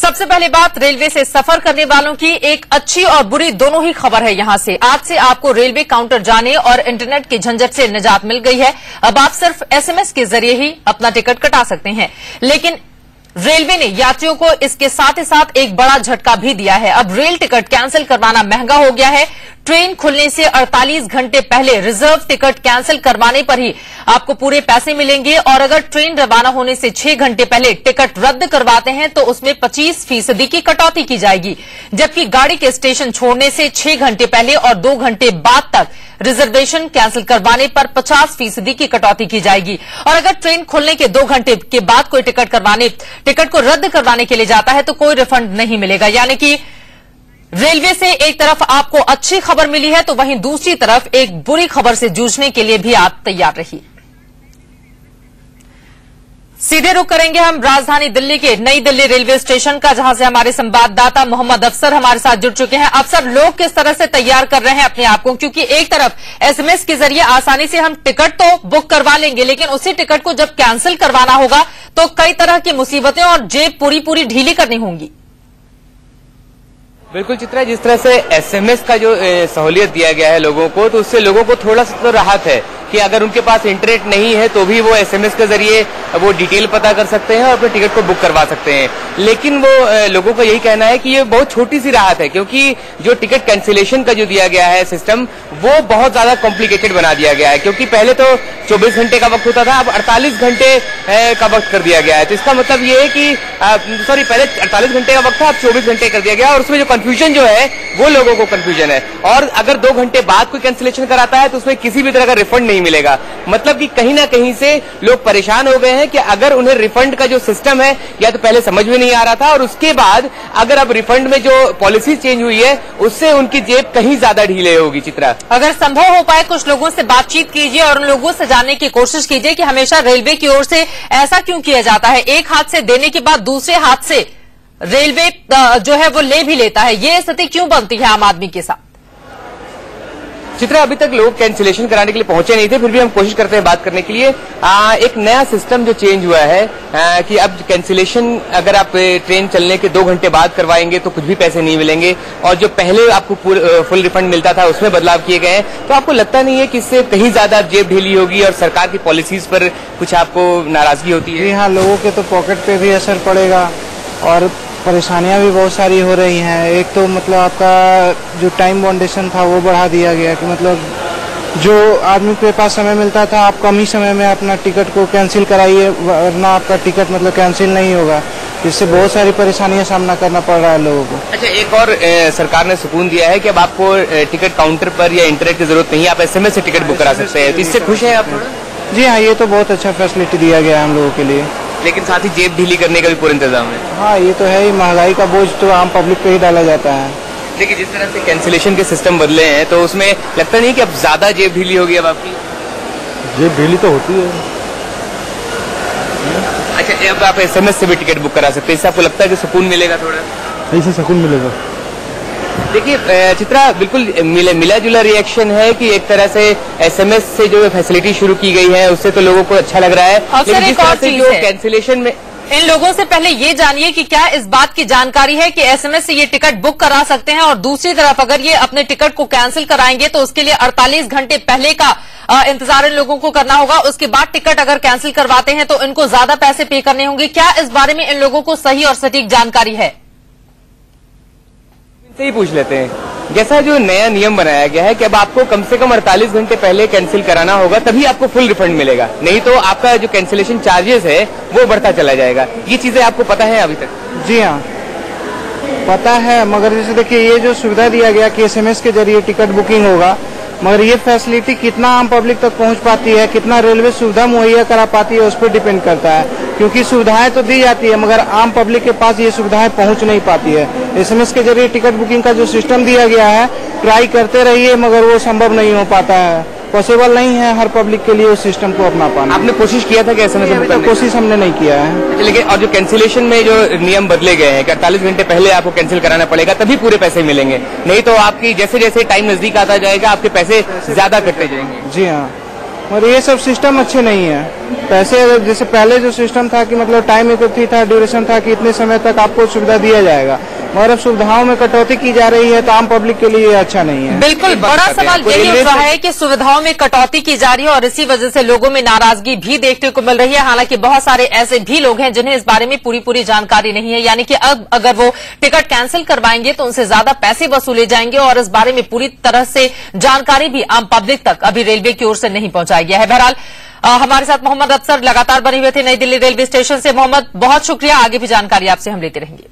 सबसे पहले बात रेलवे से सफर करने वालों की एक अच्छी और बुरी दोनों ही खबर है। यहां से आज से आपको रेलवे काउंटर जाने और इंटरनेट के झंझट से निजात मिल गई है। अब आप सिर्फ एसएमएस के जरिए ही अपना टिकट कटा सकते हैं। लेकिन रेलवे ने यात्रियों को इसके साथ ही साथ एक बड़ा झटका भी दिया है। अब रेल टिकट कैंसिल करवाना महंगा हो गया है। ट्रेन खुलने से 48 घंटे पहले रिजर्व टिकट कैंसिल करवाने पर ही आपको पूरे पैसे मिलेंगे और अगर ट्रेन रवाना होने से 6 घंटे पहले टिकट रद्द करवाते हैं तो उसमें 25% की कटौती की जाएगी, जबकि गाड़ी के स्टेशन छोड़ने से 6 घंटे पहले और 2 घंटे बाद तक रिजर्वेशन कैंसिल करवाने पर 50% की कटौती की जाएगी। और अगर ट्रेन खुलने के 2 घंटे के बाद कोई टिकट को रद्द करवाने के लिए जाता है तो कोई रिफंड नहीं मिलेगा। यानी कि रेलवे से एक तरफ आपको अच्छी खबर मिली है तो वहीं दूसरी तरफ एक बुरी खबर से जूझने के लिए भी आप तैयार रहिए। सीधे रुख करेंगे हम राजधानी दिल्ली के नई दिल्ली रेलवे स्टेशन का, जहां से हमारे संवाददाता मोहम्मद अफसर हमारे साथ जुड़ चुके हैं। अफसर, लोग किस तरह से तैयार कर रहे हैं अपने आप को, क्योंकि एक तरफ एसएमएस के जरिए आसानी से हम टिकट तो बुक करवा लेंगे, लेकिन उसी टिकट को जब कैंसिल करवाना होगा तो कई तरह की मुसीबतें और जेब पूरी ढीली करनी होंगी। बिल्कुल चित्रा, जिस तरह से एसएमएस का जो सहूलियत दिया गया है लोगों को, तो उससे लोगों को थोड़ा सा तो राहत है कि अगर उनके पास इंटरनेट नहीं है तो भी वो एसएमएस के जरिए वो डिटेल पता कर सकते हैं और अपने टिकट को बुक करवा सकते हैं। लेकिन वो लोगों का यही कहना है कि ये बहुत छोटी सी राहत है, क्योंकि जो टिकट कैंसिलेशन का जो दिया गया है सिस्टम, वो बहुत ज्यादा कॉम्प्लिकेटेड बना दिया गया है। क्योंकि पहले तो 24 घंटे का वक्त होता था, अब 48 घंटे का वक्त कर दिया गया है। तो इसका मतलब ये है कि पहले 48 घंटे का वक्त था, अब 24 घंटे कर दिया गया और उसमें जो कंफ्यूजन जो है वो लोगों को कंफ्यूजन है। और अगर 2 घंटे बाद कोई कैंसिलेशन कराता है तो उसमें किसी भी तरह का रिफंड नहीं मिलेगा। मतलब कि कहीं ना कहीं से लोग परेशान हो गए हैं कि अगर उन्हें रिफंड का जो सिस्टम है या तो पहले समझ में नहीं आ रहा था, और उसके बाद अगर अब रिफंड में जो पॉलिसी चेंज हुई है उससे उनकी जेब कहीं ज्यादा ढीले होगी। चित्रा, अगर संभव हो पाए कुछ लोगों से बातचीत कीजिए और उन लोगों से जानने की कोशिश कीजिए कि हमेशा रेलवे की ओर से ऐसा क्यों किया जाता है, एक हाथ से देने के बाद दूसरे हाथ से रेलवे जो है वो ले भी लेता है। ये स्थिति क्यों बनती है आम आदमी के साथ? चित्रा, अभी तक लोग कैंसिलेशन कराने के लिए पहुंचे नहीं थे, फिर भी हम कोशिश करते हैं बात करने के लिए। एक नया सिस्टम जो चेंज हुआ है कि अब कैंसिलेशन अगर आप ट्रेन चलने के 2 घंटे बाद करवाएंगे तो कुछ भी पैसे नहीं मिलेंगे, और जो पहले आपको फुल रिफंड मिलता था उसमें बदलाव किए गए हैं। तो आपको लगता नहीं है कि इससे कहीं ज्यादा जेब ढीली होगी और सरकार की पॉलिसीज पर कुछ आपको नाराजगी होती है? जी हाँ, लोगों के तो पॉकेट पे भी असर पड़ेगा और परेशानियां भी बहुत सारी हो रही हैं। एक तो मतलब आपका जो टाइम बाउंडेशन था वो बढ़ा दिया गया कि मतलब जो आदमी के पास समय मिलता था, आप कम ही समय में अपना टिकट को कैंसिल कराइए, वरना आपका टिकट मतलब कैंसिल नहीं होगा। इससे बहुत सारी परेशानियां सामना करना पड़ रहा है लोगों को। अच्छा, एक और सरकार ने सुकून दिया है कि अब आपको टिकट काउंटर पर या इंटरनेट की जरूरत नहीं है, आप एसएमएस से टिकट बुक करा सकते हैं। तो इससे खुश हैं आप? जी हाँ, ये तो बहुत अच्छा फैसिलिटी दिया गया है हम लोगों के लिए। लेकिन साथ ही जेब ढीली करने का भी पूरा इंतजाम है। हाँ, ये तो है ही, महंगाई का बोझ तो आम पब्लिक पे ही डाला जाता है। देखिए, जिस तरह से कैंसिलेशन के सिस्टम बदले हैं तो उसमें लगता नहीं कि अब ज्यादा जेब ढीली होगी अब आपकी? जेब ढीली तो होती है। अच्छा, अब आप एसएमएस से भी टिकट बुक करा सकते हैं, इससे आपको लगता है कि सुकून मिलेगा? थोड़ा इससे सुकून मिलेगा। देखिए चित्रा, बिल्कुल मिला जुला रिएक्शन है कि एक तरह से एसएमएस से जो फैसिलिटी शुरू की गई है उससे तो लोगों को अच्छा लग रहा है, लेकिन जिस तरह से जो कैंसिलेशन में इन लोगों से पहले ये जानिए कि क्या इस बात की जानकारी है कि एसएमएस से ये टिकट बुक करा सकते हैं, और दूसरी तरफ अगर ये अपने टिकट को कैंसिल कराएंगे तो उसके लिए 48 घंटे पहले का इंतजार इन लोगों को करना होगा। उसके बाद टिकट अगर कैंसिल करवाते हैं तो इनको ज्यादा पैसे पे करने होंगे। क्या इस बारे में इन लोगों को सही और सटीक जानकारी है? से ही पूछ लेते हैं। जैसा जो नया नियम बनाया गया है कि अब आपको कम से कम 48 घंटे पहले कैंसिल कराना होगा, तभी आपको फुल रिफंड मिलेगा, नहीं तो आपका जो कैंसिलेशन चार्जेस है वो बढ़ता चला जाएगा। ये चीजें आपको पता है अभी तक? जी हाँ, पता है, मगर जैसे देखिए ये जो सुविधा दिया गया कि एसएमएस के जरिए टिकट बुकिंग होगा, मगर ये फैसिलिटी कितना आम पब्लिक तक पहुंच पाती है, कितना रेलवे सुविधा मुहैया करा पाती है, उस पर डिपेंड करता है। क्योंकि सुविधाएं तो दी जाती है मगर आम पब्लिक के पास ये सुविधाएं पहुंच नहीं पाती है। एसएमएस के जरिए टिकट बुकिंग का जो सिस्टम दिया गया है, ट्राई करते रहिए मगर वो संभव नहीं हो पाता है, पॉसिबल नहीं है हर पब्लिक के लिए उस सिस्टम को अपना पाना। आपने कोशिश किया था कि एसएमएस में? तो कोशिश हमने नहीं किया है। लेकिन और जो कैंसिलेशन में जो नियम बदले गए हैं कि 48 घंटे पहले आपको कैंसिल कराना पड़ेगा तभी पूरे पैसे मिलेंगे, नहीं तो आपकी जैसे जैसे टाइम नजदीक आता जाएगा आपके पैसे ज्यादा कटते जाएंगे। जी हाँ, और ये सब सिस्टम अच्छे नहीं है। पैसे जैसे पहले जो सिस्टम था कि मतलब टाइम इकट्ठी था, ड्यूरेशन था कि इतने समय तक आपको सुविधा दिया जाएगा, मगर अब सुविधाओं में कटौती की जा रही है तो आम पब्लिक के लिए अच्छा नहीं है। बिल्कुल बड़ा सवाल यही उठ रहा है कि सुविधाओं में कटौती की जा रही है और इसी वजह से लोगों में नाराजगी भी देखने को मिल रही है। हालांकि बहुत सारे ऐसे भी लोग हैं जिन्हें इस बारे में पूरी जानकारी नहीं है, यानी कि अब अगर वो टिकट कैंसिल करवाएंगे तो उनसे ज्यादा पैसे वसूले जाएंगे और इस बारे में पूरी तरह से जानकारी भी आम पब्लिक तक अभी रेलवे की ओर से नहीं पहुंचाई गया है। बहरहाल हमारे साथ मोहम्मद अफसर लगातार बने हुए थे नई दिल्ली रेलवे स्टेशन से। मोहम्मद, बहुत शुक्रिया, आगे भी जानकारी आपसे हम लेते रहेंगे।